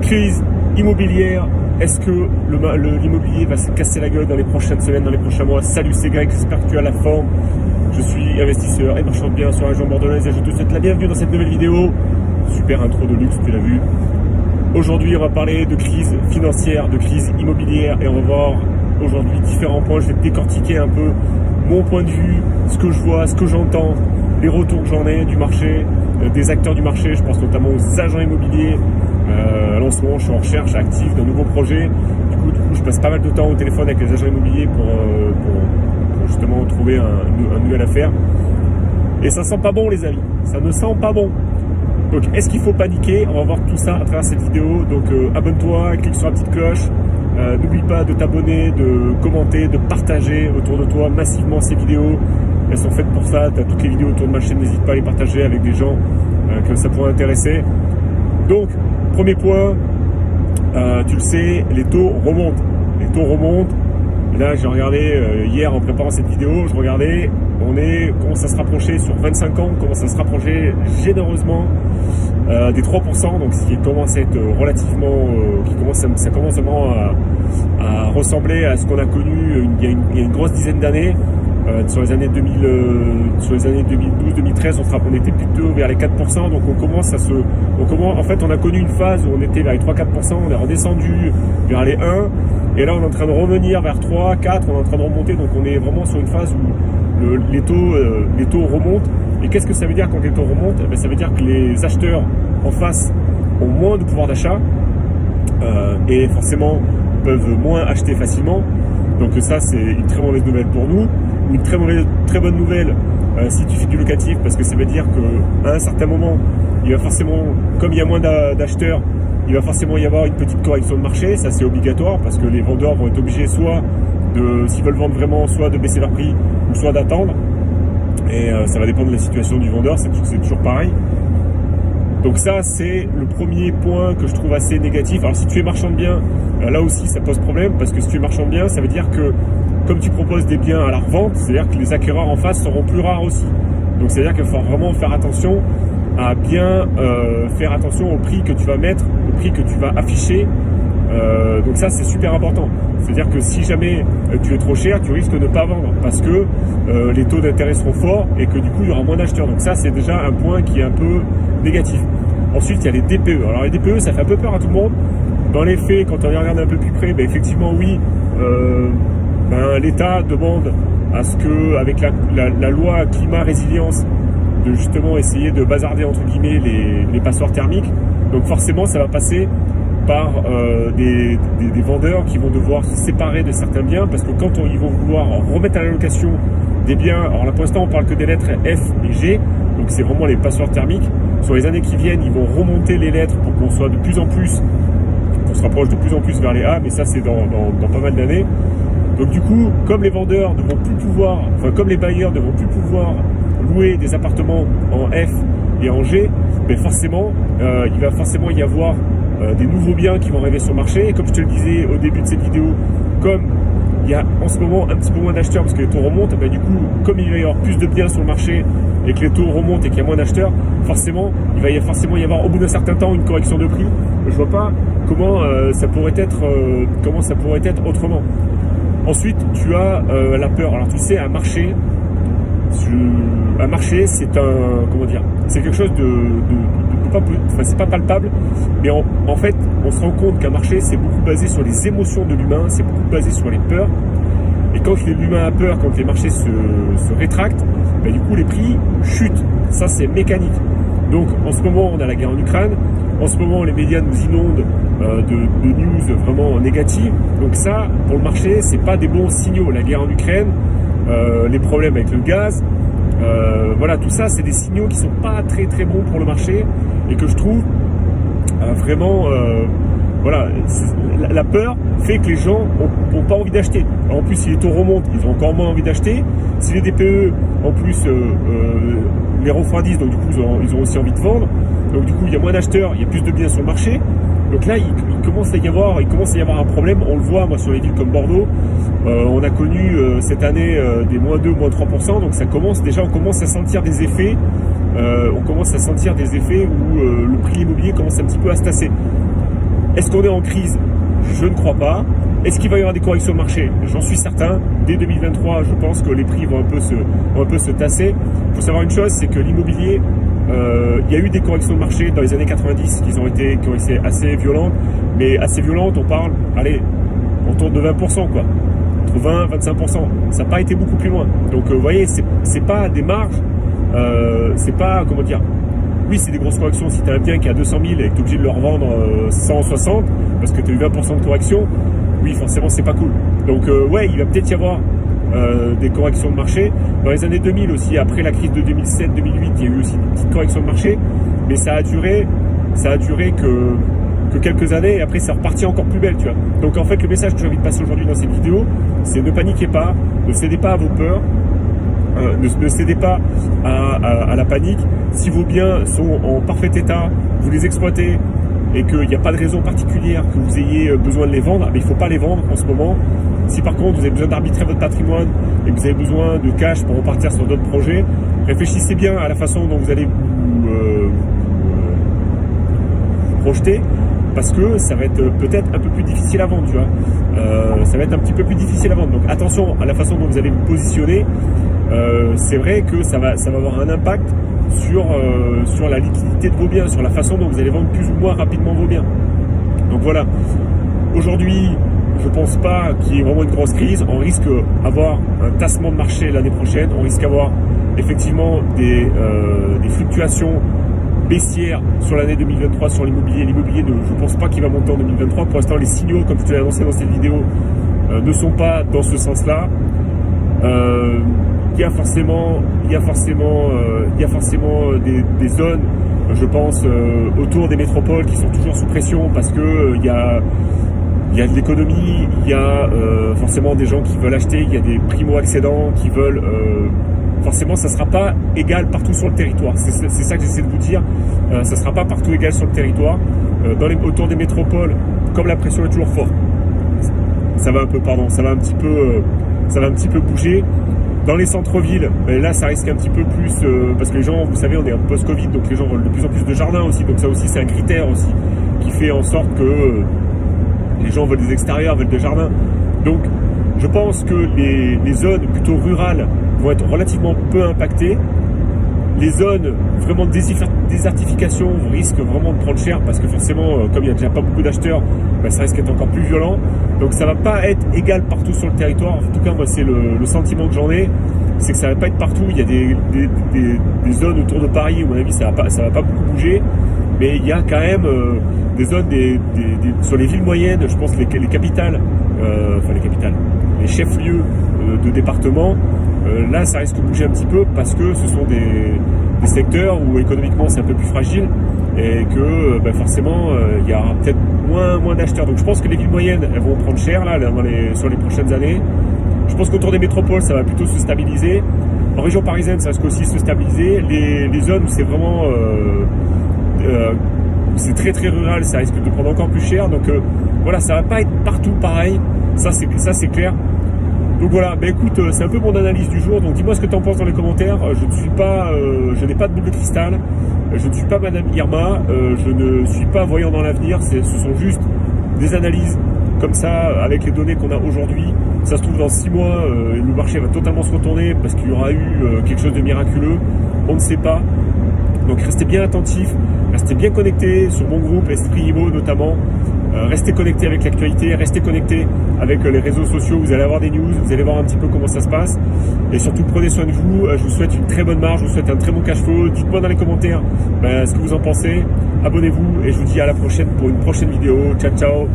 crise immobilière. Est-ce que l'immobilier va se casser la gueule dans les prochaines semaines, dans les prochains mois? Salut, c'est Greg, j'espère que tu as la forme. Je suis investisseur et marchand de biens sur la région bordelaise et je te souhaite la bienvenue dans cette nouvelle vidéo. Super intro de luxe, tu l'as vu. Aujourd'hui, on va parler de crise financière, de crise immobilière et on va voir aujourd'hui différents points. Je vais décortiquer un peu mon point de vue, ce que je vois, ce que j'entends, les retours que j'en ai du marché, des acteurs du marché. Je pense notamment aux agents immobiliers. En ce moment, je suis en recherche active d'un nouveau projet. Du coup, je passe pas mal de temps au téléphone avec les agents immobiliers pour justement trouver un nouvel affaire. Et ça sent pas bon, les amis. Ça ne sent pas bon. Donc, est-ce qu'il faut paniquer? On va voir tout ça à travers cette vidéo. Donc, abonne-toi, clique sur la petite cloche. N'oublie pas de t'abonner, de commenter, de partager autour de toi massivement ces vidéos. Elles sont faites pour ça. Tu as toutes les vidéos autour de ma chaîne. N'hésite pas à les partager avec des gens que ça pourrait intéresser. Donc, premier point, tu le sais, les taux remontent. Les taux remontent. Et là, j'ai regardé hier en préparant cette vidéo, je regardais, commence à se rapprocher sur 25 ans, on commence à se rapprocher généreusement des 3%, donc ce qui commence à être relativement, ça commence vraiment à ressembler à ce qu'on a connu il y a une grosse dizaine d'années. Sur les années 2012-2013, on était plutôt vers les 4%, donc en fait, on a connu une phase où on était vers les 3-4%, on est redescendu vers les 1, et là, on est en train de revenir vers 3, 4, on est en train de remonter, donc on est vraiment sur une phase où les taux remontent. Et qu'est-ce que ça veut dire quand les taux remontent? Ça veut dire que les acheteurs en face ont moins de pouvoir d'achat, et forcément peuvent moins acheter facilement. Donc ça, c'est une très mauvaise nouvelle pour nous. Une très bonne nouvelle si tu fais du locatif, parce que ça veut dire qu'à un certain moment, il va forcément, comme il y a moins d'acheteurs, il va forcément y avoir une petite correction de marché. Ça, c'est obligatoire, parce que les vendeurs vont être obligés soit s'ils veulent vendre vraiment, soit de baisser leur prix, ou soit d'attendre. Et ça va dépendre de la situation du vendeur, c'est toujours pareil. Donc ça, c'est le premier point que je trouve assez négatif. Alors si tu es marchand de biens, là aussi ça pose problème, parce que si tu es marchand de biens, ça veut dire que comme tu proposes des biens à la revente, c'est-à-dire que les acquéreurs en face seront plus rares aussi. Donc c'est-à-dire qu'il faut vraiment faire attention à bien faire attention au prix que tu vas mettre, au prix que tu vas afficher. Donc ça, c'est super important. C'est-à-dire que si jamais tu es trop cher, tu risques de ne pas vendre, parce que les taux d'intérêt seront forts et que du coup il y aura moins d'acheteurs. Donc ça, c'est déjà un point qui est un peu négatif. Ensuite, il y a les DPE. Alors les DPE, ça fait un peu peur à tout le monde. Dans les faits, quand on les regarde un peu plus près, effectivement oui, l'État demande à ce que, avec la loi climat résilience, de justement essayer de bazarder entre guillemets les passoires thermiques. Donc forcément, ça va passer par des vendeurs qui vont devoir se séparer de certains biens, parce que quand ils vont vouloir remettre à la location des biens, alors là pour l'instant on parle que des lettres F et G, donc c'est vraiment les passoires thermiques. Sur les années qui viennent, ils vont remonter les lettres pour qu'on soit de plus en plus, qu'on se rapproche de plus en plus vers les A, mais ça c'est dans pas mal d'années. Donc du coup, comme les vendeurs ne vont plus pouvoir, comme les bailleurs ne vont plus pouvoir louer des appartements en F et en G, forcément, il va forcément y avoir des nouveaux biens qui vont arriver sur le marché. Et comme je te le disais au début de cette vidéo, comme il y a en ce moment un petit peu moins d'acheteurs parce que les taux remontent, du coup, comme il va y avoir plus de biens sur le marché et que les taux remontent et qu'il y a moins d'acheteurs, forcément, il va forcément y avoir au bout d'un certain temps une correction de prix. Je vois pas comment ça pourrait être autrement. Ensuite, tu as la peur. Alors tu sais, un marché, c'est c'est quelque chose c'est pas palpable, mais en fait, on se rend compte qu'un marché, c'est beaucoup basé sur les émotions de l'humain, c'est beaucoup basé sur les peurs. Et quand l'humain a peur, quand les marchés se rétractent, du coup, les prix chutent. Ça, c'est mécanique. Donc, en ce moment, on a la guerre en Ukraine. En ce moment, les médias nous inondent de news vraiment négatives. Donc ça, pour le marché, c'est pas des bons signaux. La guerre en Ukraine, les problèmes avec le gaz, tout ça, c'est des signaux qui sont pas très très bons pour le marché et que je trouve vraiment, la peur fait que les gens ont pas envie d'acheter. En plus, si les taux remontent, ils ont encore moins envie d'acheter. Si les DPE, en plus, les refroidissent, donc du coup, ils ont aussi envie de vendre. Donc du coup, il y a moins d'acheteurs, il y a plus de biens sur le marché. Donc là, il commence à y avoir un problème. On le voit, moi, sur les villes comme Bordeaux. On a connu cette année des moins 2, moins 3%. Donc ça commence déjà, on commence à sentir des effets. Où le prix immobilier commence un petit peu à se tasser. Est-ce qu'on est en crise? Je ne crois pas. Est-ce qu'il va y avoir des corrections de marché? J'en suis certain. Dès 2023, je pense que les prix vont un peu se tasser. Il faut savoir une chose, c'est que l'immobilier, il y a eu des corrections de marché dans les années 90 qui ont été assez violentes. Mais assez violentes, on parle, allez, on tourne de 20%, quoi. Entre 20 et 25%. Ça n'a pas été beaucoup plus loin. Donc, vous voyez, c'est pas des marges, c'est pas, comment dire, oui, c'est des grosses corrections. Si tu as un bien qui est à 200 000 et que tu es obligé de le revendre 160 parce que tu as eu 20% de correction, oui, forcément, c'est pas cool. Donc, ouais, il va peut-être y avoir des corrections de marché. Dans les années 2000 aussi, après la crise de 2007-2008, il y a eu aussi une petite correction de marché, mais ça a duré que quelques années et après, c'est reparti encore plus belle, tu vois. Donc, en fait, le message que j'ai envie de passer aujourd'hui dans cette vidéo, c'est ne paniquez pas, ne cédez pas à vos peurs. Ne cédez pas à la panique. Si vos biens sont en parfait état, vous les exploitez et qu'il n'y a pas de raison particulière que vous ayez besoin de les vendre, mais il ne faut pas les vendre en ce moment. Si par contre vous avez besoin d'arbitrer votre patrimoine et que vous avez besoin de cash pour repartir sur d'autres projets, réfléchissez bien à la façon dont vous allez vous projeter, parce que ça va être peut-être un peu plus difficile à vendre, tu vois. Ça va être un petit peu plus difficile à vendre. Donc attention à la façon dont vous allez vous positionner. C'est vrai que ça va avoir un impact sur la liquidité de vos biens, sur la façon dont vous allez vendre plus ou moins rapidement vos biens. Donc voilà. Aujourd'hui, je pense pas qu'il y ait vraiment une grosse crise. On risque d'avoir un tassement de marché l'année prochaine. On risque d'avoir effectivement des fluctuations baissière sur l'année 2023 sur l'immobilier. L'immobilier, je ne pense pas qu'il va monter en 2023. Pour l'instant, les signaux, comme je te l'ai annoncé dans cette vidéo, ne sont pas dans ce sens-là. Il y a forcément des zones, je pense, autour des métropoles qui sont toujours sous pression parce que il y a de l'économie, il y a forcément des gens qui veulent acheter, il y a des primo-accédants qui veulent... forcément, ça ne sera pas égal partout sur le territoire. C'est ça que j'essaie de vous dire. Ça ne sera pas partout égal sur le territoire. Autour des métropoles, comme la pression est toujours forte, ça va un petit peu bouger. Dans les centres-villes, là, ça risque un petit peu plus, parce que les gens, vous savez, on est en post-Covid, donc les gens veulent de plus en plus de jardins aussi. Donc ça aussi, c'est un critère aussi qui fait en sorte que les gens veulent des extérieurs, veulent des jardins. Donc, je pense que les zones plutôt rurales vont être relativement peu impactées. Les zones vraiment de désertification risquent vraiment de prendre cher parce que forcément, comme il n'y a déjà pas beaucoup d'acheteurs, ça risque d'être encore plus violent. Donc ça va pas être égal partout sur le territoire. En tout cas, moi, c'est le sentiment que j'en ai, c'est que ça va pas être partout. Il y a des zones autour de Paris où, à mon avis, ça va pas beaucoup bouger. Mais il y a quand même des zones sur les villes moyennes, je pense les capitales, les chefs-lieux de départements, là ça risque de bouger un petit peu parce que ce sont des secteurs où économiquement c'est un peu plus fragile et que forcément il y aura peut-être moins d'acheteurs. Donc je pense que les villes moyennes elles vont prendre cher là sur les prochaines années. Je pense qu'autour des métropoles ça va plutôt se stabiliser. En région parisienne ça risque aussi de se stabiliser. Les zones où c'est vraiment c'est très rural, ça risque de prendre encore plus cher. Donc voilà, ça va pas être partout pareil. Ça c'est clair. Donc voilà, écoute, c'est un peu mon analyse du jour. Donc dis-moi ce que tu en penses dans les commentaires. Je n'ai pas de boule de cristal. Je ne suis pas Madame Irma. Je ne suis pas voyant dans l'avenir. Ce sont juste des analyses comme ça avec les données qu'on a aujourd'hui. Ça se trouve dans 6 mois, le marché va totalement se retourner parce qu'il y aura eu quelque chose de miraculeux. On ne sait pas. Donc restez bien attentifs, restez bien connectés sur mon groupe Esprit Immo notamment. Restez connectés avec l'actualité, restez connectés avec les réseaux sociaux, vous allez avoir des news, vous allez voir un petit peu comment ça se passe. Et surtout prenez soin de vous, je vous souhaite une très bonne marge, je vous souhaite un très bon cash flow. Dites-moi dans les commentaires ce que vous en pensez, abonnez-vous et je vous dis à la prochaine pour une prochaine vidéo. Ciao ciao.